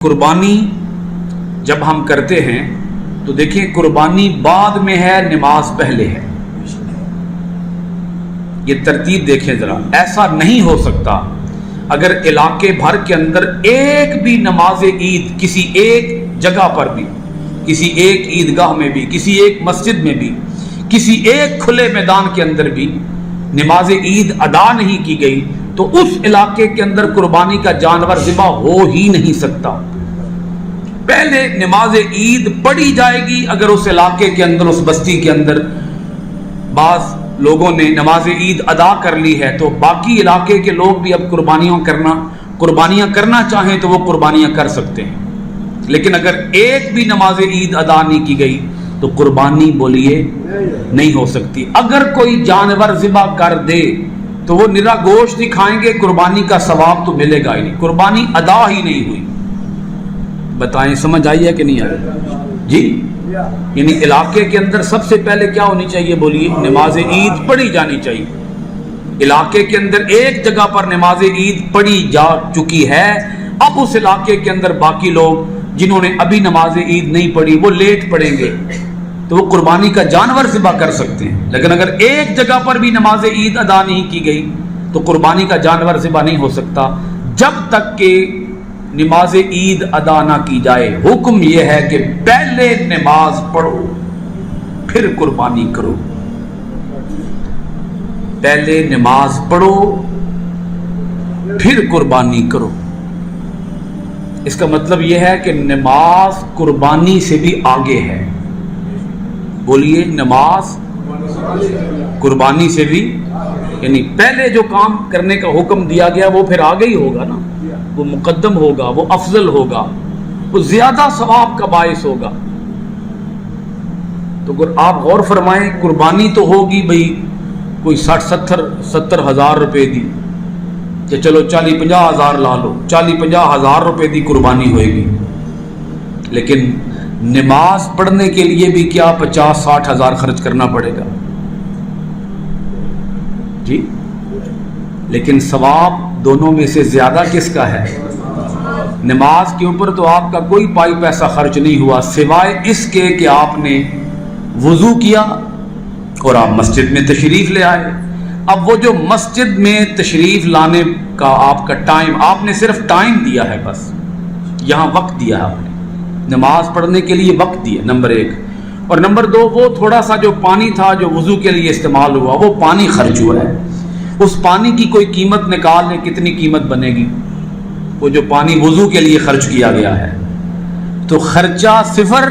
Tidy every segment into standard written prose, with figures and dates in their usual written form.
قربانی جب ہم کرتے ہیں تو دیکھیں قربانی بعد میں ہے، نماز پہلے ہے۔ یہ ترتیب دیکھیں ذرا، ایسا نہیں ہو سکتا اگر علاقے بھر کے اندر ایک بھی نماز عید کسی ایک جگہ پر بھی، کسی ایک عیدگاہ میں بھی، کسی ایک مسجد میں بھی، کسی ایک کھلے میدان کے اندر بھی نماز عید ادا نہیں کی گئی تو اس علاقے کے اندر قربانی کا جانور ذبح ہو ہی نہیں سکتا۔ پہلے نماز عید پڑھی جائے گی اگر اس علاقے کے اندر، اس بستی کے اندر بعض لوگوں نے نماز عید ادا کر لی ہے تو باقی علاقے کے لوگ بھی اب قربانیاں کرنا چاہیں تو وہ قربانیاں کر سکتے ہیں۔ لیکن اگر ایک بھی نماز عید ادا نہیں کی گئی تو قربانی بولیے نہیں ہو سکتی۔ اگر کوئی جانور ذبح کر دے تو وہ نرا گوشت ہی کھائیں گے، قربانی کا ثواب تو ملے گا ہی نہیں، قربانی ادا ہی نہیں ہوئی۔ بتائیں سمجھ آئی ہے کہ نہیں آئی؟ جی، یعنی علاقے کے اندر سب سے پہلے کیا ہونی چاہیے بولیے؟ نماز عید پڑھی جانی چاہیے۔ علاقے کے اندر ایک جگہ پر نماز عید پڑھی جا چکی ہے، اب اس علاقے کے اندر باقی لوگ جنہوں نے ابھی نماز عید نہیں پڑھی وہ لیٹ پڑھیں گے تو وہ قربانی کا جانور ذبح کر سکتے ہیں۔ لیکن اگر ایک جگہ پر بھی نماز عید ادا نہیں کی گئی تو قربانی کا جانور ذبح نہیں ہو سکتا جب تک کہ نماز عید ادا نہ کی جائے۔ حکم یہ ہے کہ پہلے نماز پڑھو پھر قربانی کرو، پہلے نماز پڑھو پھر قربانی کرو۔ اس کا مطلب یہ ہے کہ نماز قربانی سے بھی آگے ہے۔ بولیے، نماز قربانی سے بھی، یعنی پہلے جو کام کرنے کا حکم دیا گیا وہ پھر آگے ہی ہوگا نا، وہ مقدم ہوگا، وہ افضل ہوگا، وہ زیادہ ثواب کا باعث ہوگا۔ تو اگر آپ غور فرمائیں، قربانی تو ہوگی بھئی کوئی 60-70 ہزار روپے دی، کہ چلو 40-50 ہزار لا لو، 40-50 ہزار روپے دی قربانی ہوئے گی، لیکن نماز پڑھنے کے لیے بھی کیا 50-60 ہزار خرچ کرنا پڑے گا؟ جی، لیکن ثواب دونوں میں سے زیادہ کس کا ہے؟ نماز کے اوپر تو آپ کا کوئی پائی پیسہ خرچ نہیں ہوا سوائے اس کے کہ آپ نے وضو کیا اور آپ مسجد میں تشریف لے آئے۔ اب وہ جو مسجد میں تشریف لانے کا آپ کا ٹائم، آپ نے صرف ٹائم دیا ہے، بس یہاں وقت دیا ہے آپ نے، نماز پڑھنے کے لیے وقت دیا، نمبر 1۔ اور نمبر 2، وہ تھوڑا سا جو پانی تھا جو وضو کے لیے استعمال ہوا وہ پانی خرچ ہوا ہے، اس پانی کی کوئی قیمت نکال لیں، کتنی قیمت بنے گی؟ وہ جو پانی وضو کے لیے خرچ کیا گیا ہے، تو خرچہ 0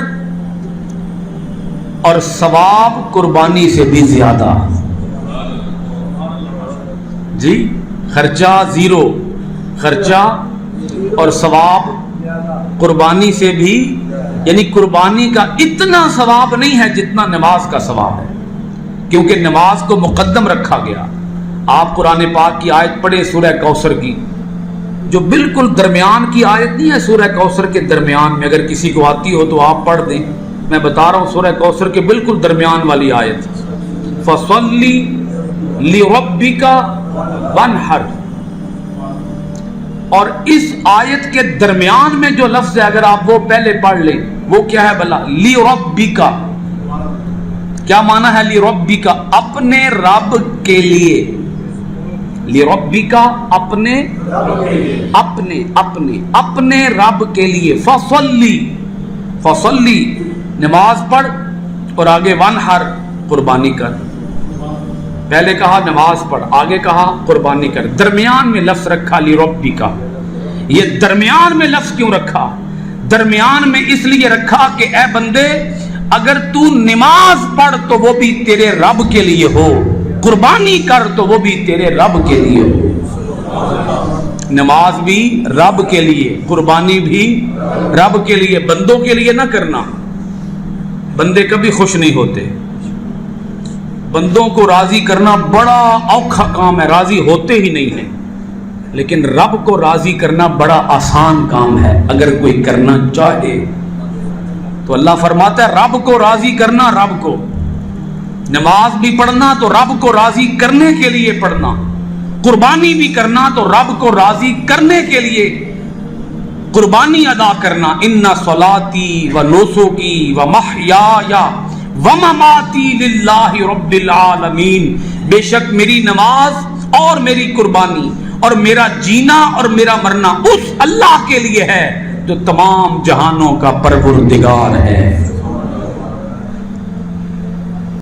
اور ثواب قربانی سے بھی زیادہ۔ جی، خرچہ 0، خرچہ اور ثواب قربانی سے بھی، یعنی قربانی کا اتنا ثواب نہیں ہے جتنا نماز کا ثواب ہے، کیونکہ نماز کو مقدم رکھا گیا۔ آپ قرآن پاک کی آیت پڑھیں سورہ کوثر کی، جو بالکل درمیان کی آیت نہیں ہے، سورہ کوثر کے درمیان میں، اگر کسی کو آتی ہو تو آپ پڑھ دیں، میں بتا رہا ہوں سورہ کوثر کے بالکل درمیان والی آیت، فَصَلِّ لِرَبِّكَ وَانْحَرْ۔ اور اس آیت کے درمیان میں جو لفظ ہے اگر آپ وہ پہلے پڑھ لیں، وہ کیا ہے بھلا؟ لِرَبِّكَ۔ کیا معنی ہے لِرَبِّكَ؟ اپنے رب کے لیے، لِرَبِّكَ اپنے رب کے لیے، فَصَلِّ نماز پڑھ، اور آگے وَانْحَرْ قربانی کر۔ پہلے کہا نماز پڑھ، آگے کہا قربانی کر، درمیان میں لفظ رکھا لِرَبِّكَ۔ یہ درمیان میں لفظ کیوں رکھا؟ درمیان میں اس لیے رکھا کہ اے بندے، اگر تو نماز پڑھ تو وہ بھی تیرے رب کے لیے ہو، قربانی کر تو وہ بھی تیرے رب کے لیے ہو۔ نماز بھی رب کے لیے، قربانی بھی رب کے لیے، بندوں کے لیے نہ کرنا۔ بندے کبھی خوش نہیں ہوتے، بندوں کو راضی کرنا بڑا اوکھا کام ہے، راضی ہوتے ہی نہیں ہیں، لیکن رب کو راضی کرنا بڑا آسان کام ہے اگر کوئی کرنا چاہے تو۔ اللہ فرماتا ہے رب کو راضی کرنا، رب کو نماز بھی پڑھنا تو رب کو راضی کرنے کے لیے پڑھنا، قربانی بھی کرنا تو رب کو راضی کرنے کے لیے قربانی ادا کرنا، ان صلاتی و نسکی و محیایا و مماتی للہ رب العالمین، بے شک میری نماز اور میری قربانی اور میرا جینا اور میرا مرنا اس اللہ کے لیے ہے جو تمام جہانوں کا پروردگار ہے۔